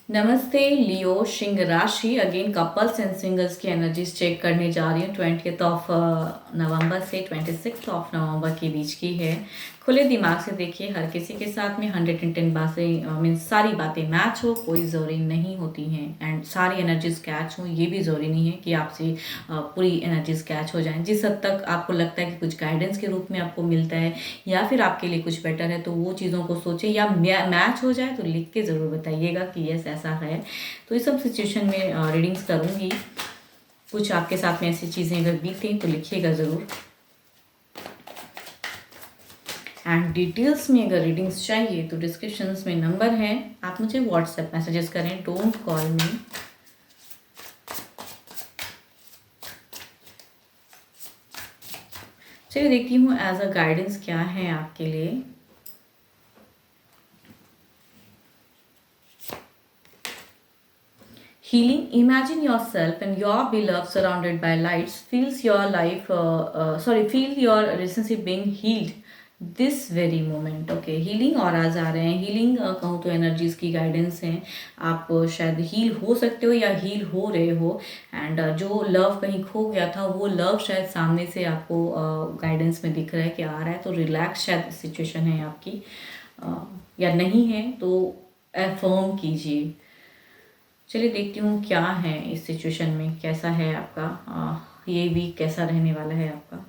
नमस्ते लियो सिंह राशि again couples and singles की एनर्जीज चेक करने जा रही हूँ। 20 नवंबर से 26 नवंबर के बीच की है। खुले दिमाग से देखिए, हर किसी के साथ में 110 बातें मीन्स सारी बातें मैच हो, कोई ज़रूरी नहीं होती हैं एंड सारी एनर्जीज कैच हो, ये भी ज़रूरी नहीं है कि आपसे पूरी एनर्जीज कैच हो जाएं। जिस हद तक आपको लगता है कि कुछ गाइडेंस के रूप में आपको मिलता है या फिर आपके लिए कुछ बेटर है, तो वो चीज़ों को सोचें या मैच हो जाए तो लिख के ज़रूर बताइएगा कि यस ऐसा है। तो इस सब सिचुएशन में रीडिंग्स करूँगी। कुछ आपके साथ में ऐसी चीज़ें अगर बीतें तो लिखिएगा ज़रूर। एंड डिटेल्स में अगर रीडिंग्स चाहिए तो डिस्क्रिप्शंस में नंबर है, आप मुझे व्हाट्सएप मैसेजेस करें, डोंट कॉल मी। चलिए देखती हूँ एज अ गाइडेंस क्या है आपके लिए। Healing, imagine yourself and your beloved surrounded by lights. Feel your relationship being healed this very moment. Okay, healing और आ जा रहे हैं। हीलिंग कहूँ तो एनर्जीज की गाइडेंस हैं। आप शायद हील हो सकते हो या हील हो रहे हो। एंड जो लव कहीं खो गया था, वो लव शायद सामने से आपको गाइडेंस में दिख रहा है कि आ रहा है। तो रिलैक्स शायद सिचुएशन है आपकी, या नहीं है तो अफर्म कीजिए। चलिए देखती हूँ क्या है इस सिचुएशन में, कैसा है आपका ये वीक, कैसा रहने वाला है आपका।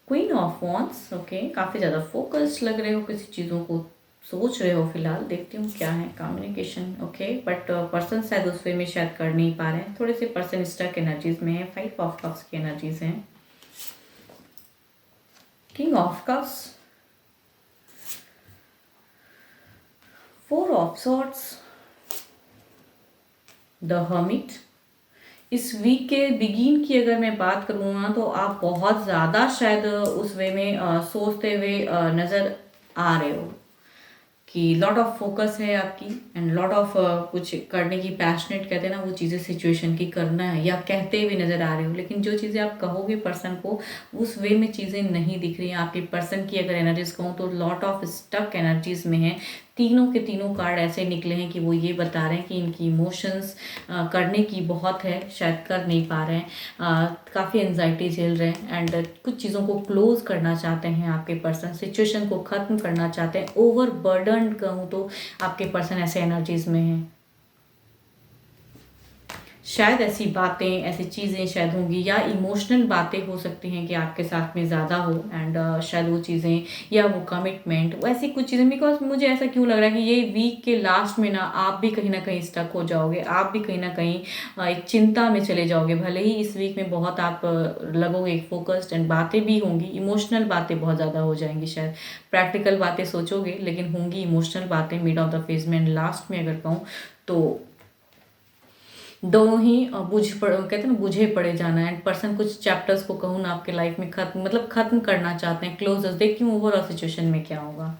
Queen of wands. ओके, काफ़ी ज़्यादा फोकस्ड लग रहे हो, किसी चीज़ों को सोच रहे हो फिलहाल। देखती हूँ क्या है कम्युनिकेशन। ओके, बट पर्सन शायद उस वे में शायद कर नहीं पा रहे हैं। थोड़े से पर्सन स्टक एनर्जीज में है। 5 ऑफ कप्स की एनर्जीज हैं। King of cups, 4 of swords, the hermit. इस वीक के बिगिन की अगर मैं बात करूँ ना, तो आप बहुत ज़्यादा शायद उस वे में सोचते हुए नज़र आ रहे हो कि लॉट ऑफ फोकस है आपकी एंड लॉट ऑफ कुछ करने की पैशनेट कहते हैं ना, वो चीज़ें सिचुएशन की करना है या कहते हुए नज़र आ रहे हो। लेकिन जो चीज़ें आप कहोगे पर्सन को, उस वे में चीज़ें नहीं दिख रही हैं आपके पर्सन की। अगर एनर्जीज कहूँ तो लॉट ऑफ स्टक एनर्जीज में है। तीनों के तीनों कार्ड ऐसे निकले हैं कि वो ये बता रहे हैं कि इनकी इमोशंस करने की बहुत है, शायद कर नहीं पा रहे हैं। काफ़ी एंजाइटी झेल रहे हैं एंड कुछ चीज़ों को क्लोज करना चाहते हैं आपके पर्सन। सिचुएशन को ख़त्म करना चाहते हैं। ओवर बर्डन कहूँ तो आपके पर्सन ऐसे एनर्जीज में हैं। शायद ऐसी बातें, ऐसी चीज़ें शायद होंगी या इमोशनल बातें हो सकती हैं कि आपके साथ में ज़्यादा हो एंड शायद वो चीज़ें या वो कमिटमेंट, वैसी कुछ चीज़ें। बिकॉज मुझे ऐसा क्यों लग रहा है कि ये वीक के लास्ट में ना आप भी कहीं ना कहीं स्टक हो जाओगे। आप भी कहीं ना कहीं एक चिंता में चले जाओगे। भले ही इस वीक में बहुत आप लगोगे फोकस्ड एंड बातें भी होंगी, इमोशनल बातें बहुत ज़्यादा हो जाएंगी। शायद प्रैक्टिकल बातें सोचोगे लेकिन होंगी इमोशनल बातें मिड ऑफ द फेज में एंड लास्ट में अगर कहूँ तो दोनों ही कहते हैं ना, बुझे पड़े जाना है। पर्सन कुछ चैप्टर्स को कहूँ ना आपके लाइफ में खत्म करना चाहते हैं, क्लोजर्स। देखती हूँ ओवरऑल सिचुएशन में क्या होगा।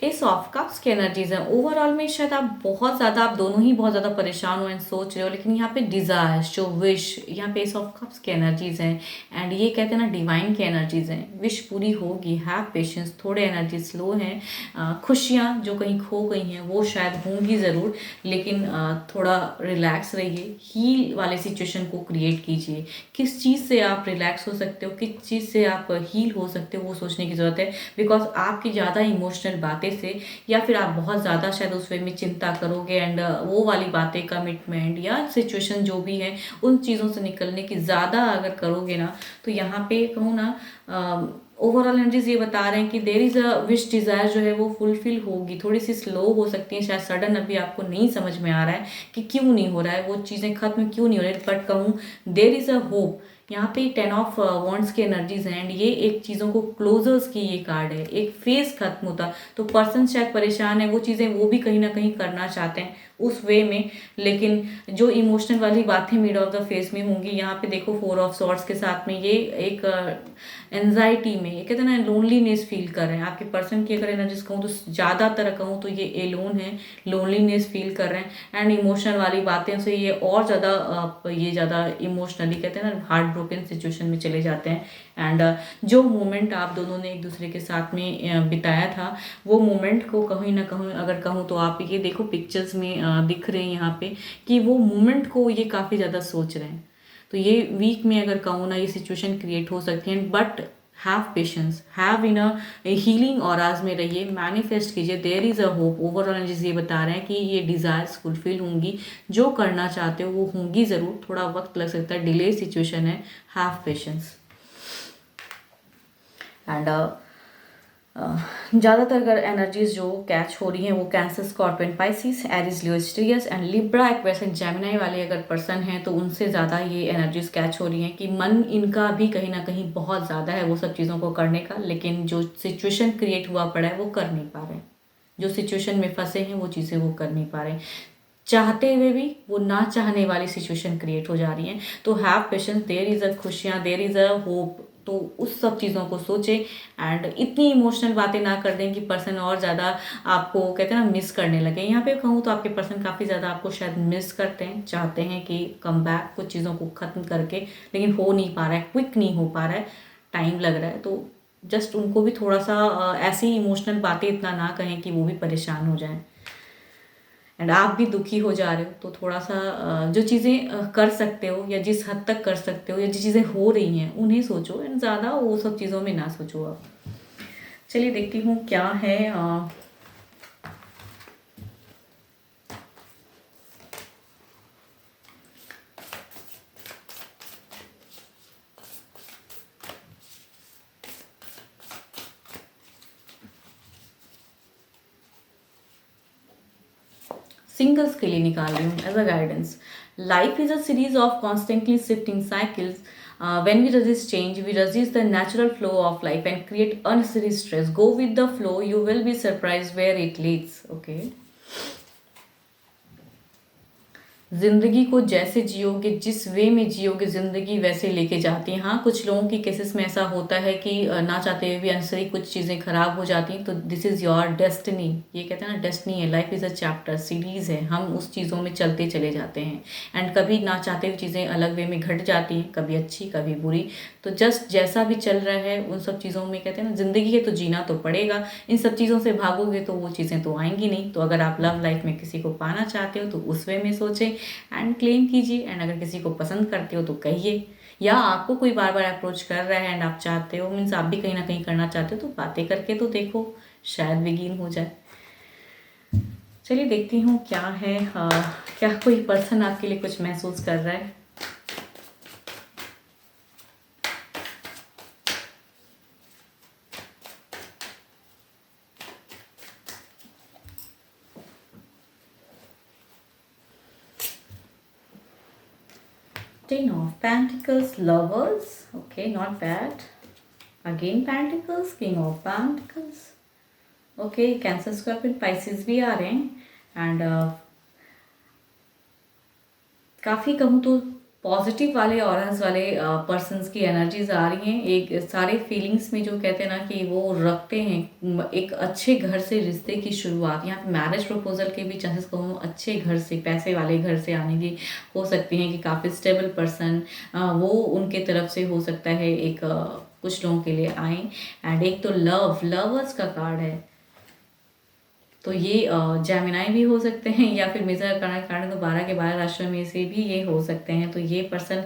एस ऑफ कप्स की एनर्जीज है। ओवरऑल में शायद आप दोनों ही बहुत ज़्यादा परेशान हो एंड सोच रहे हो। लेकिन यहाँ पे डिज़ायर्स, जो विश, यहाँ पे एस ऑफ कप्स की एनर्जीज हैं एंड ये कहते हैं ना डिवाइन की एनर्जीज हैं। विश पूरी होगी, हैव पेशेंस। थोड़े एनर्जी स्लो हैं। खुशियाँ जो कहीं खो गई हैं वो शायद होंगी ज़रूर, लेकिन थोड़ा रिलैक्स रहिए। हील वाले सिचुएशन को क्रिएट कीजिए। किस चीज़ से आप रिलैक्स हो सकते हो, किस चीज़ से आप हील हो सकते हो, वो सोचने की ज़रूरत है। बिकॉज आपकी ज़्यादा इमोशनल बातें से या फिर आप बहुत ज़्यादा शायद उस वे में चिंता करोगे एंड वो वाली बातें, कमिटमेंट या सिचुएशन जो भी है, उन चीज़ों से निकलने की ज़्यादा अगर करोगे ना, तो यहाँ पे कहूँ ना ओवरऑल एनर्जीज ये बता रहे हैं कि there is a wish, desire जो है वो फुलफिल होगी। थोड़ी सी स्लो हो सकती है, शायद सडन अभी आपको नहीं समझ में आ रहा है कि क्यों नहीं हो रहा है, वो चीज़ें खत्म क्यों नहीं हो रही। बट कहूँ देर इज़ अ होप। यहाँ पे 10 ऑफ वॉन्ड्स की एनर्जीज हैं एंड ये एक चीज़ों को क्लोजर्स की ये कार्ड है। एक फेज खत्म होता तो पर्सन शायद परेशान है, वो चीज़ें वो भी कहीं ना कहीं करना चाहते हैं। उस वे में, लेकिन जो इमोशनल वाली बातें मिड ऑफ द फेस में होंगी, यहाँ पे देखो 4 ऑफ सॉर्ड्स के साथ में ये एक एनजाइटी में, ये कहते हैं ना लोनलीनेस फील कर रहे हैं। आपके पर्सन की अगर एनर्जीज कहूँ तो ज़्यादातर कहूँ तो ये एलोन है, लोनलीनेस फील कर रहे हैं, एंड इमोशनल वाली बातें से ये और ज़्यादा ये ज़्यादा इमोशनली कहते हैं ना हार्ट ब्रोकन सिचुएशन में चले जाते हैं। एंड जो मोमेंट आप दोनों ने एक दूसरे के साथ में बिताया था, वो मोमेंट को कहीं ना कहीं अगर कहूँ तो आप ये देखो पिक्चर्स में दिख रहे हैं यहाँ पे कि वो मोमेंट को ये काफ़ी ज़्यादा सोच रहे हैं। तो ये वीक में अगर कहूँ ना ये सिचुएशन क्रिएट हो सकती है, but have patience, have in a healing auras में रहिए, मैनिफेस्ट कीजिए, there is a hope. Overall energies ये बता रहे हैं कि ये डिज़ायर्स फुलफिल होंगी, जो करना चाहते हो वो होंगी ज़रूर, थोड़ा वक्त लग सकता है, डिले सिचुएशन है, हैव पेशेंस। एंड ज़्यादातर अगर एनर्जीज जो कैच हो रही हैं वो Cancer, Scorpion, Pisces, Aries, Leo, स्ट्रियस and Libra, Aquarius and Gemini वाले अगर पर्सन हैं तो उनसे ज़्यादा ये एनर्जीज कैच हो रही हैं कि मन इनका भी कहीं ना कहीं बहुत ज़्यादा है वो सब चीज़ों को करने का, लेकिन जो सिचुएशन क्रिएट हुआ पड़ा है वो कर नहीं पा रहे हैं। जो सिचुएशन में फंसे हैं वो चीज़ें वो कर नहीं पा रहे हैं, चाहते हुए भी वो ना चाहने वाली सिचुएशन क्रिएट हो जा रही है। तो have patience, there is a खुशियाँ, देयर इज़ अ होप। तो उस सब चीज़ों को सोचें एंड इतनी इमोशनल बातें ना कर दें कि पर्सन और ज़्यादा आपको कहते हैं ना मिस करने लगे। यहाँ पे कहूँ तो आपके पर्सन काफ़ी ज़्यादा आपको शायद मिस करते हैं, चाहते हैं कि कम बैक कुछ चीज़ों को ख़त्म करके, लेकिन हो नहीं पा रहा है, क्विक नहीं हो पा रहा है, टाइम लग रहा है। तो जस्ट उनको भी थोड़ा सा ऐसी इमोशनल बातें इतना ना कहें कि वो भी परेशान हो जाएं, एंड आप भी दुखी हो जा रहे हो। तो थोड़ा सा जो चीज़ें कर सकते हो या जिस हद तक कर सकते हो या जो चीज़ें हो रही हैं उन्हें सोचो, एंड ज़्यादा वो सब चीज़ों में ना सोचो आप। चलिए देखती हूँ क्या है। सिंगल्स के लिए निकाल रही हूँ as a guidance. Life is a series of constantly shifting cycles. When we resist change, we resist the natural flow of life and create unnecessary stress. Go with the flow, you will be surprised where it leads. Okay. जिंदगी को जैसे जियोगे, जिस वे में जियोगे जिंदगी वैसे लेके जाती है। हाँ, कुछ लोगों की केसेस में ऐसा होता है कि ना चाहते हुए भी अनसरी कुछ चीज़ें खराब हो जाती हैं, तो दिस इज़ योर डेस्टिनी। ये कहते हैं ना डेस्टिनी है, life is a chapter, series है, हम उस चीज़ों में चलते चले जाते हैं। एंड कभी ना चाहते हुए चीज़ें अलग वे में घट जाती हैं, कभी अच्छी कभी बुरी। तो जस्ट जैसा भी चल रहा है उन सब चीज़ों में कहते हैं ना ज़िंदगी है तो जीना तो पड़ेगा। इन सब चीज़ों से भागोगे तो वो चीज़ें तो आएंगी नहीं। तो अगर आप लव लाइफ में किसी को पाना चाहते हो तो उस वे में सोचें एंड क्लेम कीजिए, एंड अगर किसी को पसंद करते हो तो कहिए, या आपको कोई बार बार अप्रोच कर रहा है एंड आप चाहते हो, मीन्स आप भी कहीं ना कहीं करना चाहते हो, तो बातें करके तो देखो, शायद बिगिन हो जाए। चलिए देखती हूँ क्या है। क्या कोई पर्सन आपके लिए कुछ महसूस कर रहा है? Ten of Pentacles, Lovers. Okay, not bad. Again Pentacles, King of Pentacles. Okay, cancer, Scorpion, Pisces भी आ रहे हैं। एंड काफ़ी कहूँ तो पॉजिटिव वाले ऑरास वाले पर्सन्स की एनर्जीज आ रही हैं। एक सारे फीलिंग्स में जो कहते हैं ना कि वो रखते हैं एक अच्छे घर से रिश्ते की शुरुआत। यहाँ पे मैरिज प्रपोजल के भी चांसेस कहूँ अच्छे घर से, पैसे वाले घर से आने की हो सकती हैं कि काफ़ी स्टेबल पर्सन वो उनके तरफ से हो सकता है एक कुछ लोगों के लिए आए। एंड एक तो लवर्स का कार्ड है, तो ये जेमिनाई भी हो सकते हैं या फिर मेजर करना कारण तो 12 के 12 राशियों में से भी ये हो सकते हैं। तो ये पर्सन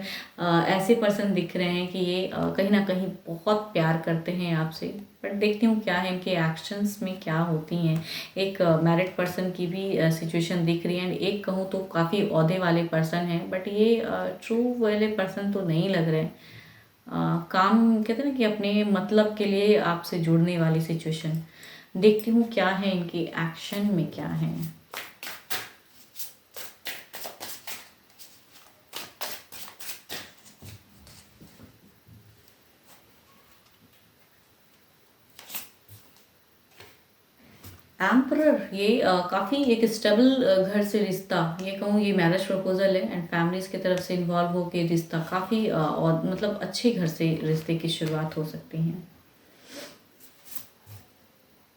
ऐसे पर्सन दिख रहे हैं कि ये कहीं ना कहीं बहुत प्यार करते हैं आपसे, बट देखती हूँ क्या है इनके एक्शंस में क्या होती हैं। एक मैरिड पर्सन की भी सिचुएशन दिख रही है, एंड एक कहूँ तो काफ़ी ओहदे वाले पर्सन हैं, बट ये ट्रू वाले पर्सन तो नहीं लग रहे हैं। काम कहते हैं ना कि अपने मतलब के लिए आपसे जुड़ने वाली सिचुएशन। देखती हूँ क्या है इनके एक्शन में क्या है। एम्परर ये काफ़ी एक स्टेबल घर से रिश्ता, ये कहूँ ये मैरिज प्रपोजल है एंड फैमिलीज की तरफ से इन्वॉल्व होकर रिश्ता काफ़ी और मतलब अच्छे घर से रिश्ते की शुरुआत हो सकती है।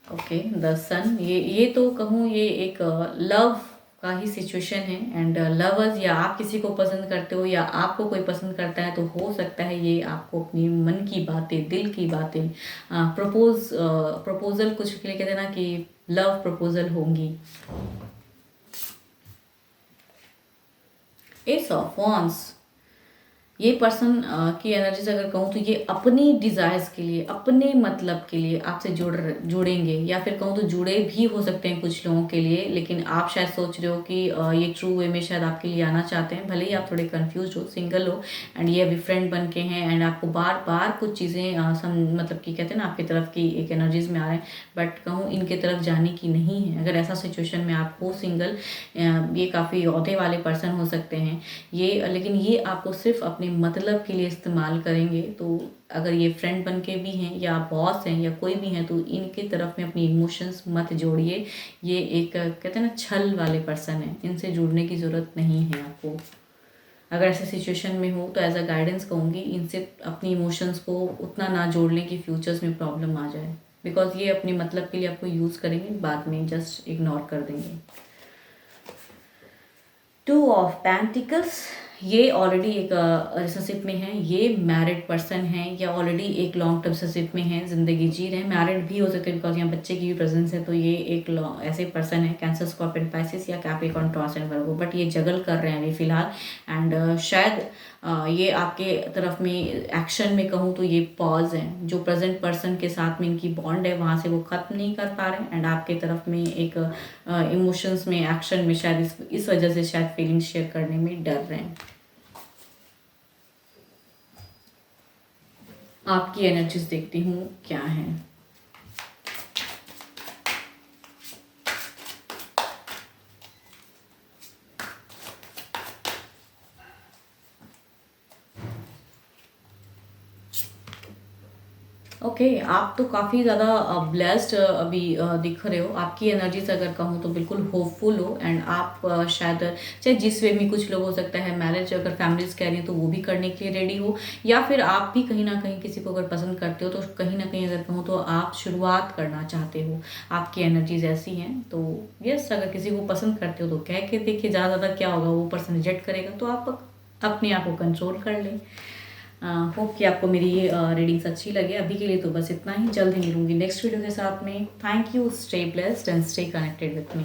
ओके, द सन ये तो कहूँ ये एक लव का ही सिचुएशन है एंड लवर्स या आप किसी को पसंद करते हो या आपको कोई पसंद करता है, तो हो सकता है ये आपको अपनी मन की बातें, दिल की बातें प्रपोजल कुछ के लिए कहते हैं ना कि लव प्रपोजल होंगी। एस ऑफ वॉन्ड्स ये पर्सन की एनर्जीज अगर कहूँ तो ये अपनी डिज़ायर्स के लिए, अपने मतलब के लिए आपसे जुड़ेंगे, या फिर कहूँ तो जुड़े भी हो सकते हैं कुछ लोगों के लिए, लेकिन आप शायद सोच रहे हो कि ये ट्रू वे में शायद आपके लिए आना चाहते हैं, भले ही आप थोड़े कंफ्यूज हो, सिंगल हो एंड ये अभी फ्रेंड बन के हैं एंड आपको बार बार कुछ चीज़ें मतलब कि कहते हैं ना आपकी तरफ की एक एनर्जीज में आ रहे हैं, बट कहूँ इनके तरफ जाने की नहीं है। अगर ऐसा सिचुएशन में आप हो सिंगल, ये काफ़ी औहदे वाले पर्सन हो सकते हैं ये, लेकिन ये आपको सिर्फ अपने मतलब के लिए इस्तेमाल करेंगे। तो अगर ये फ्रेंड बन के भी हैं या बॉस हैं या कोई भी हैं, तो इनके तरफ में अपनी इमोशंस मत जोड़िए। ये एक कहते हैं ना छल वाले पर्सन है, इनसे जुड़ने की ज़रूरत नहीं है आपको। अगर ऐसे सिचुएशन में हो तो एज अ गाइडेंस कहूँगी इनसे अपनी इमोशंस को उतना ना जोड़ लें कि फ्यूचर्स में प्रॉब्लम आ जाए, बिकॉज ये अपने मतलब के लिए आपको यूज़ करेंगे, बाद में जस्ट इग्नोर कर देंगे। 2 ऑफ पेंटिकल्स ये ऑलरेडी एक रिलेशनशिप में है, ये मैरिड पर्सन है या ऑलरेडी एक लॉन्ग टर्म रिलेशनशिप में है, ज़िंदगी जी रहे हैं, मैरिड भी हो सकते हैं बिकॉज यहाँ बच्चे की भी प्रेजेंस है। तो ये एक ऐसे पर्सन है कैंसर, स्कॉर्पियन, पाइसिस या Capricorn, taurus and Virgo, but ये जगल कर रहे हैं अभी फिलहाल एंड शायद ये आपके तरफ में एक्शन में कहूँ तो ये पॉज है, जो प्रेजेंट पर्सन के साथ में इनकी बॉन्ड है वहाँ से वो ख़त्म नहीं कर पा रहे एंड आपके तरफ में एक इमोशंस में, एक्शन में शायद इस वजह से शायद फीलिंग्स शेयर करने में डर रहे हैं। आपकी एनर्जीज देखती हूँ क्या है। ओके, आप तो काफ़ी ज़्यादा ब्लेस्ड अभी दिख रहे हो। आपकी एनर्जीज अगर कहूँ तो बिल्कुल होपफुल हो एंड आप शायद चाहे जिस वे में, कुछ लोग हो सकता है मैरिज अगर फैमिलीज कह रही हैं तो वो भी करने के लिए रेडी हो, या फिर आप भी कहीं ना कहीं किसी को अगर पसंद करते हो तो कहीं ना कहीं अगर कहूँ तो आप शुरुआत करना चाहते हो। आपकी एनर्जीज ऐसी हैं, तो यस अगर किसी को पसंद करते हो तो कह के देखिए, ज़्यादा क्या होगा, वो पर्सन रिजेक्ट करेगा तो आप अपने आप को कंट्रोल कर लें। होप कि आपको मेरी ये रीडिंग्स अच्छी लगे। अभी के लिए तो बस इतना ही, जल्द ही मिलूंगी नेक्स्ट वीडियो के साथ में। Thank you, stay blessed and stay connected with me.